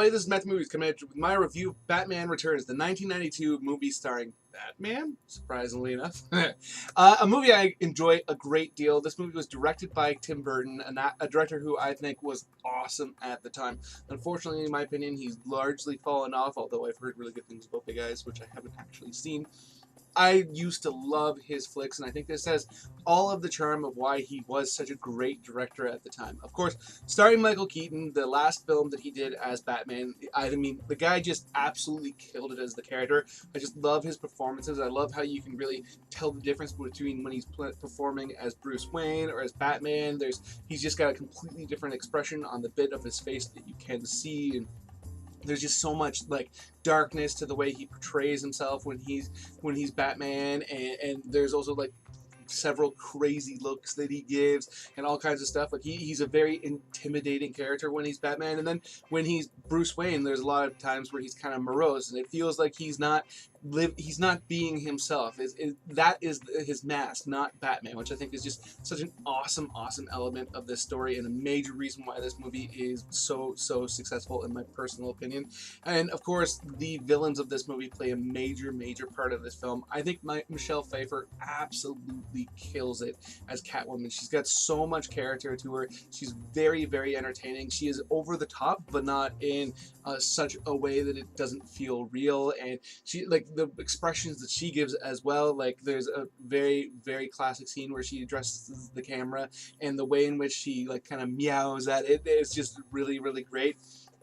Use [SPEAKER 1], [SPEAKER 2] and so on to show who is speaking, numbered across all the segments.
[SPEAKER 1] everybody, this is Matthew Movies coming at you with my review of Batman Returns, the 1992 movie starring Batman, surprisingly enough. A movie I enjoy a great deal. This movie was directed by Tim Burton, a director who I think was awesome at the time. Unfortunately, in my opinion, he's largely fallen off, although I've heard really good things about Big Eyes, which I haven't actually seen. I used to love his flicks, and I think this has all of the charm of why he was such a great director at the time. Of course, starring Michael Keaton, the last film that he did as Batman, I mean, the guy just absolutely killed it as the character. I just love his performances. I love how you can really tell the difference between when he's performing as Bruce Wayne or as Batman. He's just got a completely different expression on the bit of his face that you can see, and there's just so much like darkness to the way he portrays himself when he's Batman, and there's also like several crazy looks that he gives and all kinds of stuff. Like he's a very intimidating character when he's Batman, and then when he's Bruce Wayne, there's a lot of times where he's kind of morose and it feels like he's not being himself. That is his mask, not Batman, which I think is just such an awesome element of this story and a major reason why this movie is so successful in my personal opinion. And of course, the villains of this movie play a major part of this film. I think Michelle Pfeiffer absolutely kills it as Catwoman. She's got so much character to her. She's very entertaining. She is over the top, but not in such a way that it doesn't feel real. And she, like, the expressions that she gives as well, like there's a very classic scene where she addresses the camera, and the way in which she like kind of meows at it is just really great.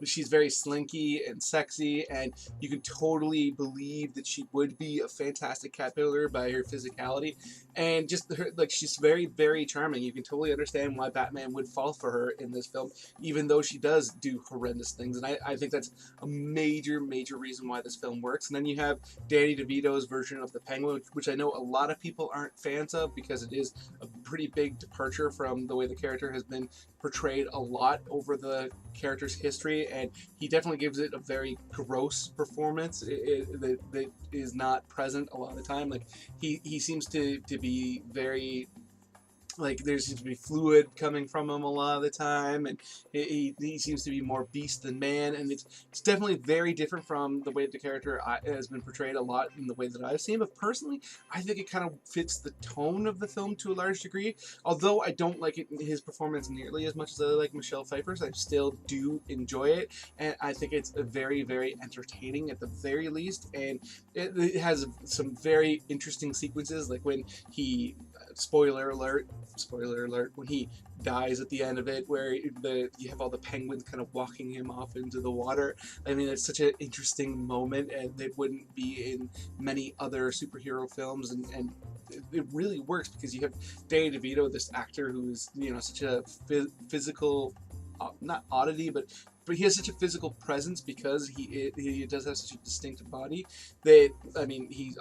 [SPEAKER 1] She's very slinky and sexy, and you can totally believe that she would be a fantastic Caterpillar by her physicality, and just her, like, she's very charming. You can totally understand why Batman would fall for her in this film, even though she does do horrendous things, and I think that's a major reason why this film works. And then you have Danny DeVito's version of the Penguin, which I know a lot of people aren't fans of because it is a pretty big departure from the way the character has been portrayed a lot over the character's history, and he definitely gives it a very gross performance that is not present a lot of the time. Like he seems to be very, like, there seems to be fluid coming from him a lot of the time, and he seems to be more beast than man, and it's definitely very different from the way the character has been portrayed a lot in the way that I've seen. But personally, I think it kind of fits the tone of the film to a large degree. Although I don't like his performance nearly as much as I like Michelle Pfeiffer's, I still do enjoy it, and I think it's a very entertaining at the very least, and it has some very interesting sequences, like when he, spoiler alert, when he dies at the end of it, where you have all the penguins kind of walking him off into the water. I mean, it's such an interesting moment, and it wouldn't be in many other superhero films, and it really works because you have Danny DeVito, this actor who is, you know, such a physical, not oddity, but he has such a physical presence because he does have such a distinct body that, I mean, he's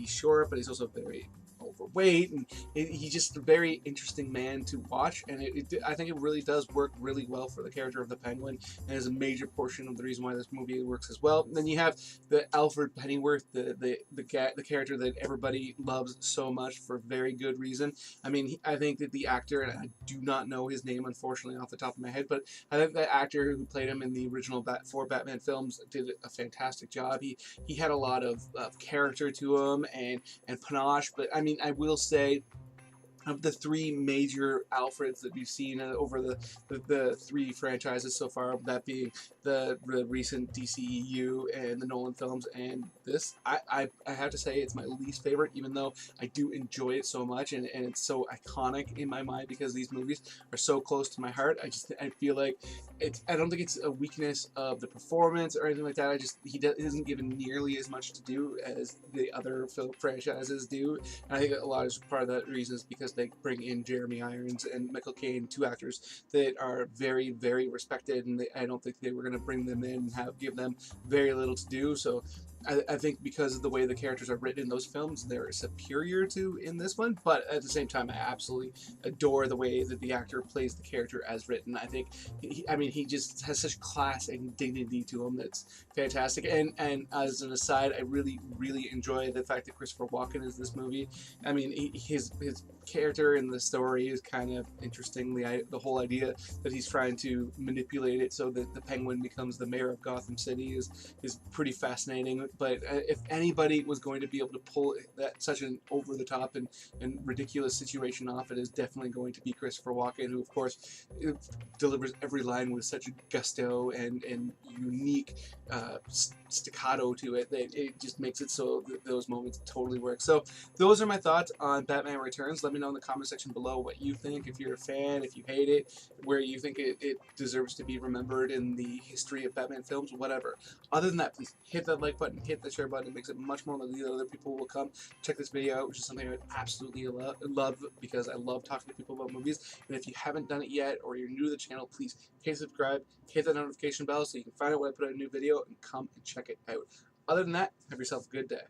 [SPEAKER 1] short, but he's also very overweight, and he's just a very interesting man to watch, and I think it really does work really well for the character of the Penguin, and is a major portion of the reason why this movie works as well. And then you have the Alfred Pennyworth, the character that everybody loves so much for very good reason. I mean, I think that the actor, and I do not know his name unfortunately off the top of my head, but I think the actor who played him in the original four Batman films did a fantastic job. He had a lot of character to him and panache, but I mean, I will say, of the three major Alfreds that we've seen over the three franchises so far, that being the recent DCEU and the Nolan films, and this, I have to say it's my least favorite, even though I do enjoy it so much, and it's so iconic in my mind because these movies are so close to my heart. I feel like I don't think it's a weakness of the performance or anything like that. He isn't given nearly as much to do as the other film franchises do, and I think a lot of part of that reason is because they bring in Jeremy Irons and Michael Caine, two actors that are very respected, and I don't think they were going to bring them in and give them very little to do. So I think because of the way the characters are written in those films, they're superior to in this one. But at the same time, I absolutely adore the way that the actor plays the character as written. I think, I mean, he just has such class and dignity to him that's fantastic. And as an aside, I really enjoy the fact that Christopher Walken is this movie. I mean, his character in the story is kind of interesting. The whole idea that he's trying to manipulate it so that the Penguin becomes the mayor of Gotham City is pretty fascinating. But if anybody was going to be able to pull that such an over the top and ridiculous situation off, it is definitely going to be Christopher Walken, who of course delivers every line with such gusto and unique staccato to it that it just makes it so that those moments totally work. So those are my thoughts on Batman Returns. Let me know in the comment section below what you think, if you're a fan, if you hate it, where you think it deserves to be remembered in the history of Batman films, whatever. Other than that, please hit that like button, hit the share button. It makes it much more likely that other people will come check this video out, which is something I would absolutely love because I love talking to people about movies. And if you haven't done it yet, or you're new to the channel, please hit subscribe, hit that notification bell so you can find out when I put out a new video and come and check it out. Other than that, have yourself a good day.